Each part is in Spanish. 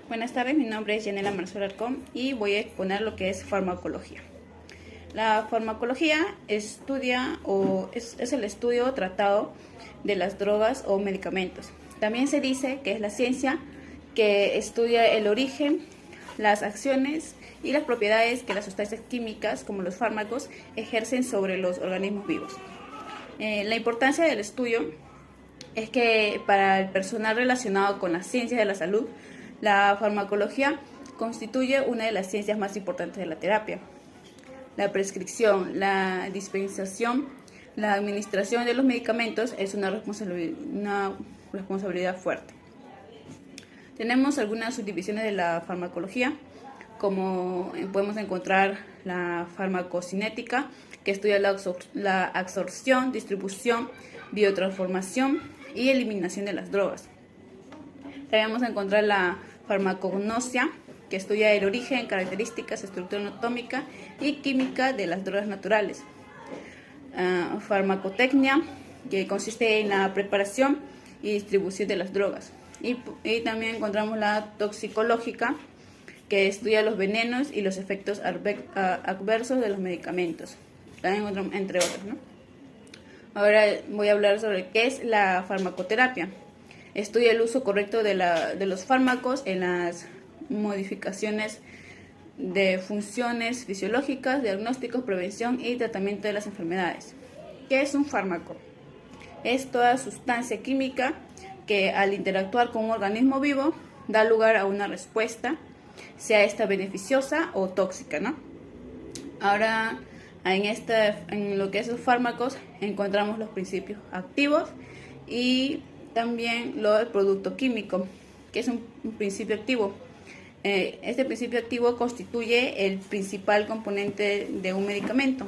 Buenas tardes, mi nombre es Yanela Marcela Arcón y voy a exponer lo que es farmacología. La farmacología estudia es el estudio o tratado de las drogas o medicamentos. También se dice que es la ciencia que estudia el origen, las acciones y las propiedades que las sustancias químicas, como los fármacos, ejercen sobre los organismos vivos. La importancia del estudio es que para el personal relacionado con las ciencias de la salud, la farmacología constituye una de las ciencias más importantes de la terapia. La prescripción, la dispensación, la administración de los medicamentos es una responsabilidad fuerte. Tenemos algunas subdivisiones de la farmacología, como podemos encontrar la farmacocinética, que estudia la absorción, distribución, biotransformación y eliminación de las drogas. También vamos a encontrar la farmacognosia, que estudia el origen, características, estructura anatómica y química de las drogas naturales. Farmacotecnia, que consiste en la preparación y distribución de las drogas. Y también encontramos la toxicológica, que estudia los venenos y los efectos adversos de los medicamentos, también entre otros, ¿no? Ahora voy a hablar sobre qué es la farmacoterapia. Estudia el uso correcto de los fármacos en las modificaciones de funciones fisiológicas, diagnósticos, prevención y tratamiento de las enfermedades. ¿Qué es un fármaco? Es toda sustancia química que al interactuar con un organismo vivo da lugar a una respuesta, sea esta beneficiosa o tóxica, ¿no? Ahora, en lo que es los fármacos, encontramos los principios activos y también el producto químico, que es un principio activo. Este principio activo constituye el principal componente de un medicamento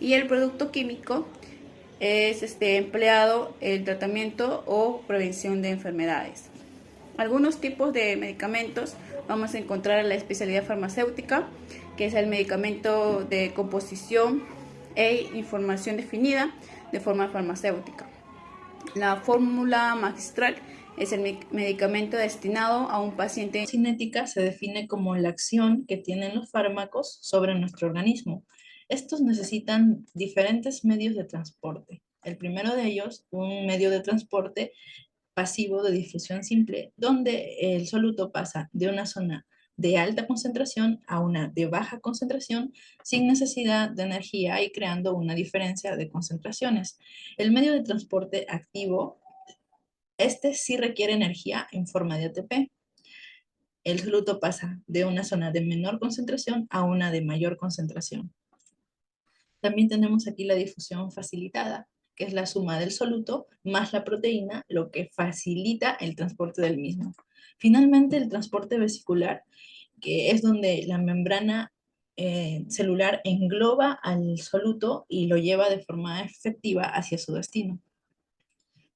y el producto químico es empleado en el tratamiento o prevención de enfermedades. Algunos tipos de medicamentos vamos a encontrar en la especialidad farmacéutica, que es el medicamento de composición e información definida de forma farmacéutica. La fórmula magistral es el medicamento destinado a un paciente. Cinética se define como la acción que tienen los fármacos sobre nuestro organismo. Estos necesitan diferentes medios de transporte. El primero de ellos, un medio de transporte pasivo de difusión simple, donde el soluto pasa de una zona de alta concentración a una de baja concentración sin necesidad de energía y creando una diferencia de concentraciones. El medio de transporte activo, este sí requiere energía en forma de ATP. El soluto pasa de una zona de menor concentración a una de mayor concentración. También tenemos aquí la difusión facilitada, que es la suma del soluto más la proteína, lo que facilita el transporte del mismo. Finalmente, el transporte vesicular, que es donde la membrana celular engloba al soluto y lo lleva de forma efectiva hacia su destino.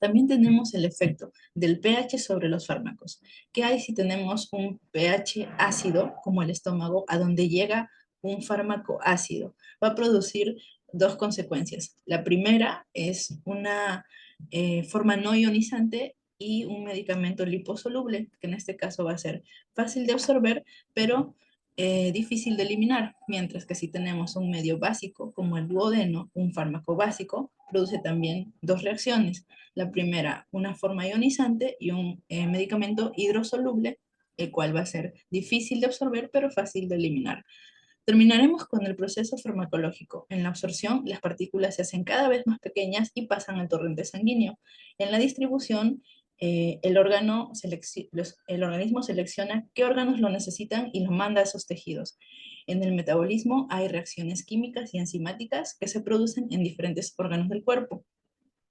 También tenemos el efecto del pH sobre los fármacos. ¿Qué hay si tenemos un pH ácido, como el estómago, a donde llega un fármaco ácido? Va a producir dos consecuencias. La primera es una forma no ionizante y un medicamento liposoluble, que en este caso va a ser fácil de absorber, pero difícil de eliminar, mientras que si tenemos un medio básico, como el duodeno, un fármaco básico, produce también dos reacciones. La primera, una forma ionizante y un medicamento hidrosoluble, el cual va a ser difícil de absorber, pero fácil de eliminar. Terminaremos con el proceso farmacológico. En la absorción, las partículas se hacen cada vez más pequeñas y pasan al torrente sanguíneo. En la distribución, el organismo selecciona qué órganos lo necesitan y lo manda a esos tejidos. En el metabolismo hay reacciones químicas y enzimáticas que se producen en diferentes órganos del cuerpo,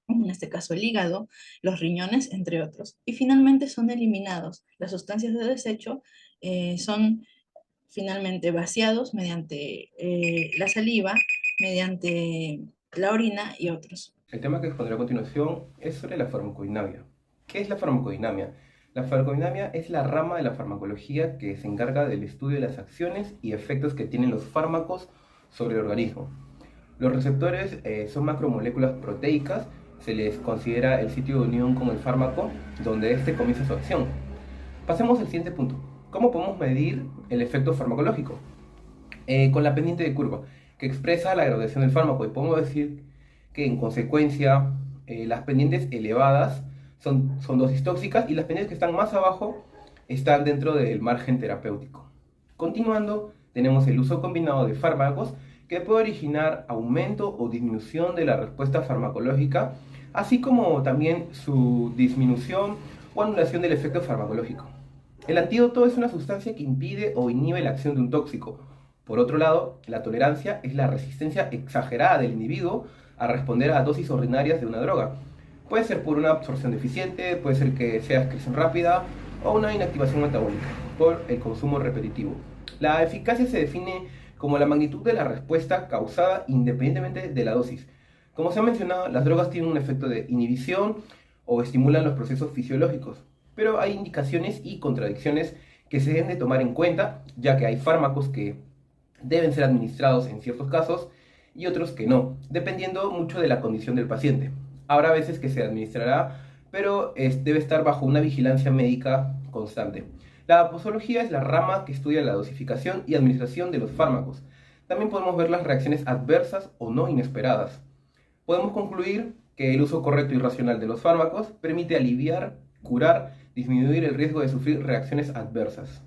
en este caso el hígado, los riñones, entre otros. Y finalmente son eliminados. Las sustancias de desecho son finalmente vaciados mediante la saliva, mediante la orina y otros. El tema que expondré a continuación es sobre la farmacodinamia. ¿Qué es la farmacodinamia? La farmacodinamia es la rama de la farmacología que se encarga del estudio de las acciones y efectos que tienen los fármacos sobre el organismo. Los receptores son macromoléculas proteicas, se les considera el sitio de unión con el fármaco donde éste comienza su acción. Pasemos al siguiente punto. ¿Cómo podemos medir el efecto farmacológico? Con la pendiente de curva, que expresa la graduación del fármaco, y podemos decir que en consecuencia las pendientes elevadas son dosis tóxicas y las pendientes que están más abajo están dentro del margen terapéutico. Continuando, tenemos el uso combinado de fármacos que puede originar aumento o disminución de la respuesta farmacológica, así como también su disminución o anulación del efecto farmacológico. El antídoto es una sustancia que impide o inhibe la acción de un tóxico. Por otro lado, la tolerancia es la resistencia exagerada del individuo a responder a dosis ordinarias de una droga. Puede ser por una absorción deficiente, puede ser que sea excreción rápida o una inactivación metabólica por el consumo repetitivo. La eficacia se define como la magnitud de la respuesta causada independientemente de la dosis. Como se ha mencionado, las drogas tienen un efecto de inhibición o estimulan los procesos fisiológicos, pero hay indicaciones y contradicciones que se deben de tomar en cuenta, ya que hay fármacos que deben ser administrados en ciertos casos y otros que no, dependiendo mucho de la condición del paciente. Habrá veces que se administrará, pero debe estar bajo una vigilancia médica constante. La posología es la rama que estudia la dosificación y administración de los fármacos. También podemos ver las reacciones adversas o no inesperadas. Podemos concluir que el uso correcto y racional de los fármacos permite aliviar, curar, disminuir el riesgo de sufrir reacciones adversas.